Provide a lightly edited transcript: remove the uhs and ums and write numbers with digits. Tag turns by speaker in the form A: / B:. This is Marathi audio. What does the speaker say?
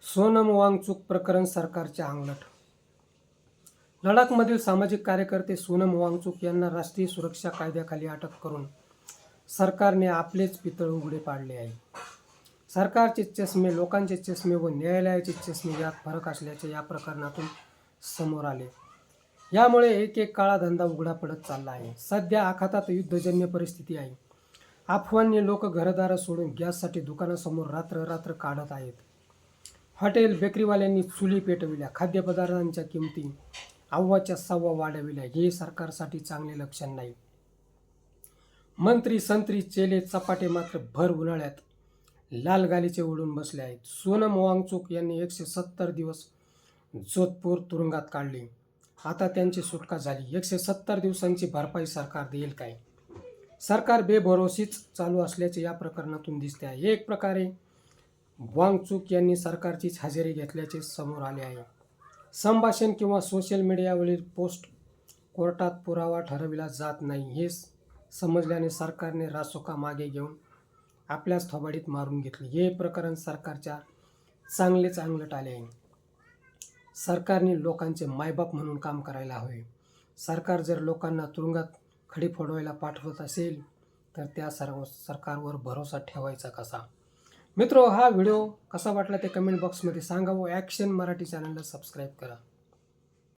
A: सोनम वांगचूक प्रकरण सरकारच्या अंगलट. लडाखमधील सामाजिक कार्यकर्ते सोनम वांगचूक यांना राष्ट्रीय सुरक्षा कायद्याखाली अटक करून सरकारने आपलेच पितळ उघडे पाडले आहे. सरकारचे चष्मे, लोकांचे चष्मे व न्यायालयाचे चष्मे यात फरक असल्याचे या प्रकरणातून समोर आले. यामुळे एक एक काळा धंदा उघडा पडत चालला आहे. सध्या आखातात युद्धजन्य परिस्थिती आहे. अफवांनी लोक घरदारं सोडून गॅससाठी दुकानासमोर रात्र काढत आहेत. हॉटेल, बेकरीवाल्यांनी चुली पेटविल्या. खाद्यपदार्थांच्या किमती अव्वाच्या सव्वा वाढविल्या. हे सरकारसाठी चांगले लक्षण नाही. मंत्री, संत्री, चेले, चपाटे मात्र भर उन्हाळ्यात लाल गालीचे उडून बसले आहेत. सोनम वांगचूक यांनी 170 दिवस जोधपूर तुरुंगात काढले. आता त्यांची सुटका झाली. 170 दिवसांची भरपाई सरकार देईल काय? सरकार बेभरोशीच चालू असल्याचे या प्रकरणातून दिसते आहे. एक प्रकारे वांगचूक यांनी सरकारचीच हजेरी घेतल्याचे समोर आले आहे. संभाषण किंवा सोशल मीडियावरील पोस्ट कोर्टात पुरावा ठरविला जात नाही हे समजल्याने सरकारने रासोका मागे घेऊन आपल्याच थोबाडीत मारून घेतली. हे प्रकरण सरकारच्या चांगलेच अंगलट आले आहे. सरकारने लोकांचे मायबाप म्हणून काम करायला हवे. सरकार जर लोकांना तुरुंगात खडी फोडवायला पाठवत असेल तर त्या सर्व सरकारवर भरोसा ठेवायचा कसा? मित्रो, हा व्हिडिओ कसा वाटला ते कमेंट बॉक्समध्ये सांगा व ॲक्शन मराठी चॅनलला सबस्क्राईब करा.